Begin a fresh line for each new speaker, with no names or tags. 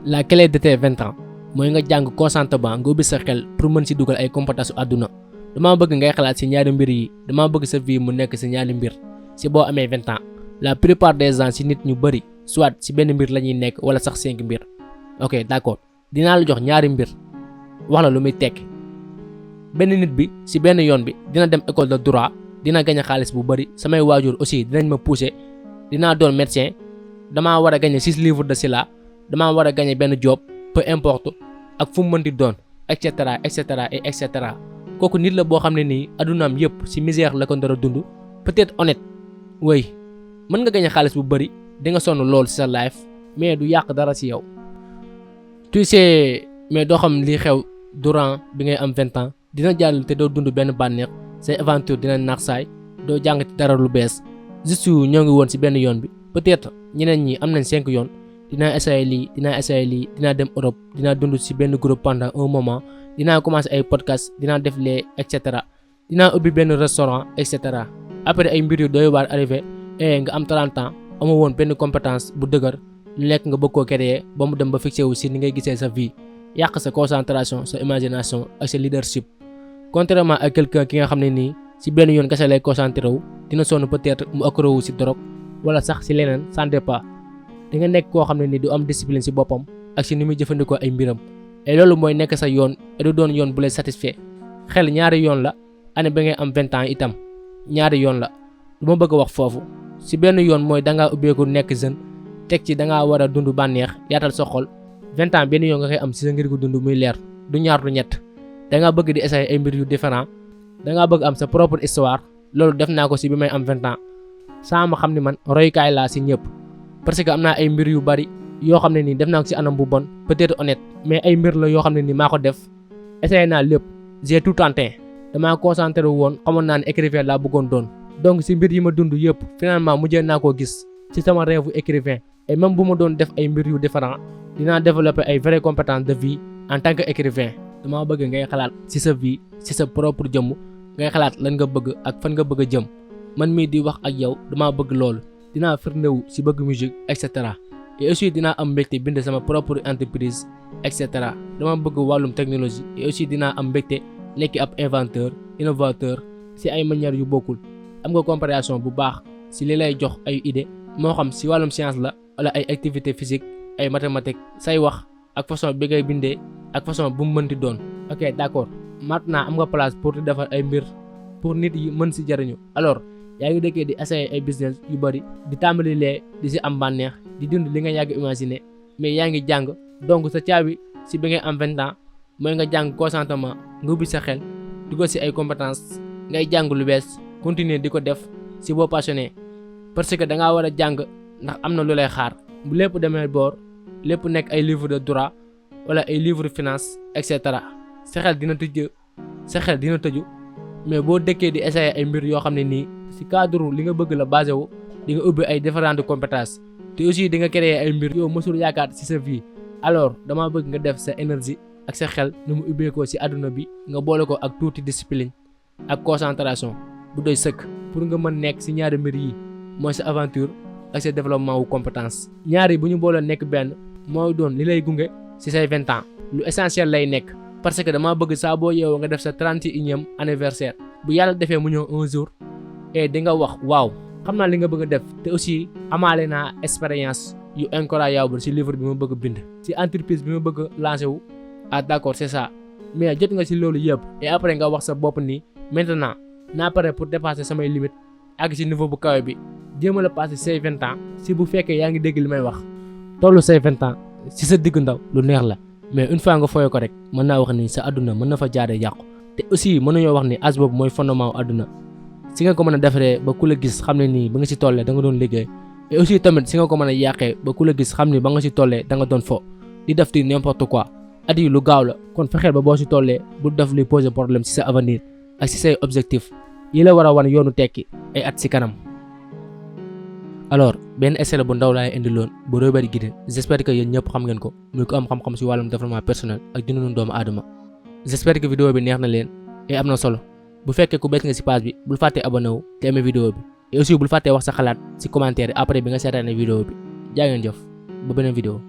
la clé de tes 20 ans mooy nga jàng consentement nga ubbi sa xel pour mën si dugal ay compétences su àdduna dama bëgg ngay xalaat si ñaari mbir yi dama bëgg sa vie mu nekk si ñaari mbir si boo amee 20 ans la plupart des gens si nit ñu bëri soit si benn mbir la ñuy nekk wala sax 5 mbir ok d'accord dinaa la jox ñaari mbir wax la lu muy tekki benn nit bi si benn yoon bi dina dem école de droit dina gagné xaalis bu bëri samay waajur aussi dinañ ma pousser dinaa doon médecin damaa war a gagné 6 livres de cela damaa war a gagné benn job peu importe ak fu mu mënti doon et cetera et cetera et cetera kooku nit la boo xam ne nii adunaam yëpp ci misère la ko ndara dund peut-être honnête oui mën nga gagné xaalis bu bëri di nga sonn lool ci sa life mais du yàq dara ci yow tu sais mais doo xam li xew durant bi ngay am 20 ans dina jàll te doo dund benn bànneex say aventure dina naax saay doo jàng ci dara lu bees juste ñoo ngi woon ci benn yoon bi peut-être ñeneen ñi am nañ 5 yoon dinaa essayer lii dinaa dem Europe dinaa dund ci benn groupe pendant un moment dinaa commencer ay podcast dinaa def lee et cetera dinaa ubbi benn restaurant et cetera après ay mbir yu doy waar arrivé nga am 30 ans amoo woon benn compétence bu dëgër lu nekk nga bëgg koo créer ba mu dem ba fixé wu ci ni ngay gisee sa vie yàq sa concentration sa imagination ak sa leadership contrairement à quelqu'un ki nga xam ne nii ci benn yoon kese lay concentré wu dina sonn peut-être mu accro wu ci drogue wala sax ci leneen ça dépend di nga nekk koo xam ne ni du am discipline ci boppam ak ci ni muy jëfandikoo ay mbiram et loolu mooy nekk sa yoon et du doon yoon bu lay satisfait xel ñaari yoon la année ba ngay am 20 ans itam ñaari yoon la lu ma bëgg a wax foofu ci benn yoon mooy dangaa ubbeeku nekk jeune teg ci dangaa war a dund bànneex yaatal sa xol 20 ans benn yoon nga koy am ci sa ngir gu dund muy leer du ñaar du ñett dangaa bëgg di essayer ay mbir yu différent dangaa bëgg am sa propre histoire loolu def naa ko ci bi may am 20 ans saa ma xam ni man royukaay laa ci ñëpp parce que am naa ay mbir yu bari yoo xam ne nii def naa ko ci anam bu bon peut-être honnête mais ay mbir la yoo xam ne nii maa ko def essayé naa lépp j'ai tout tenté damaa concentré woon xamoon naa ne écrivain laa bëggoon doon donc ci mbir yi ma dund yëpp finalement mujjee naa koo gis ci sama rêve écrivain et même bu ma doon def ay mbir yu différent dinaa développer ay vraies compétences de vie en tant que écrivain dama bëgg ngay xalaat ci sa vie ci sa propre jëmm ngay xalaat lan nga bëgg ak fan nga bëgg a jëm man mii di wax ak yow dama bëgg loolu dinaa firndewu ci bëgg musique et cetera et aussi dinaa am mbégte bind sama propre entreprise et cetera dama bëgg wàllum technologie et aussi dinaa am mbégte nekk ab inventeur innovateur ci ay manières yu bokkul am nga compréhension bu baax ci li lay jox ay idée moo xam ci wàllum science la wala ay activité physique ay mathématiques say wax ak façon bi ngay bindee ak façon bu mu mënti doon ok d'accord maintenant am nga place pour di defar ay mbir pour nit yi mën ci jariñu alors yaa ngi dëkkee di essayer ay business yu bari di tàmbali lee di ci am bànneex di dund li nga yàgg imaginer mais yaa ngi jàng donc sa caabi ci bi ngay am 20 ans mooy nga jàng consentement nga ubbi sa xel dugal ci ay compétences ngay jàng lu bees continuer di ko def ci boo passionné parce que dangaa war a jàng ndax am na lu lay xaar bu lépp demee boor lépp nekk ay livre de droit wala ay livre finance et cetera sa xel dina tëju mais boo dëkkee di essayer ay mbir yoo xam ne nii ci cadre li nga bëgg la basé wu di nga ubbi ay différentes compétences te aussi di nga créer ay mbir yow mësul yaakaar ci sa vie alors dama bëgg nga def sa énergie ak sa xel nu mu ubbeekoo ci àdduna bi nga boole ko ak tuuti discipline ak concentration bu doy sëkk pour nga mën nekk ci ñaari mbir yi mooy sa aventure ak sa développement wu compétence ñaari bu ñu boole nekk benn mooy doon li lay gunge ci say 20 ans lu essentiel lay nekk parce que dama bëgg saa boo yeewoo nga def sa 31e anniversaire bu yàlla defee mu ñëw un jour et di nga wax waaw xam naa li nga bëgg a def te aussi amaale naa expérience yu incroyable ci livre bi ma bëgg a bind ci entreprise bi ma bëgg a lancer wu ah d'accord c'est ça mais jot nga ci loolu yëpp et après nga wax sa bopp ni maintenant naa pare pour dépasser samay limites àgg ci niveau bu kawe bi jéem a la passer say 20 ans si bu fekkee yaa ngi dégg li may wax tollu say 20 ans ci sa diggu ndaw lu neex la mais une fois nga fooyee ko rek mën naa wax ni sa àdduna mën na fa jaaree yàqu te aussi mën nañoo wax ni âge boobu mooy fondement wu àdduna si nga ko mën a defaree ba ku la gis xam ne nii ba nga ci tollee da nga doon liggéey et aussi tamit si nga ko mën a yàqee ba ku la gis xam ni ba nga ci tollee da nga doon fo di def di n'importe quoi at yi lu gaaw la kon fexeel ba boo ci tollee bu def luy poser problème ci sa avenir ak ci say objectif yi la war a wan yoonu tekki ay at ci kanam. alors benn essai bu ndaw laay indi loon bu Robert Greene j'espère que yéen ñëpp xam ngeen ko muy ko am xam-xam ci wàllum développement personnel ak dundu doomu aadama j'espère que vidéo bi neex na leen et am na solo bu fekkee ku bees nga ci page bi bul fàtte abonné wu te aimé vidéo bi et aussi bul fàtte wax sa xalaat ci commentaire après bi nga seetaanee vidéo bi jaa ngeen jëf ba beneen vidéo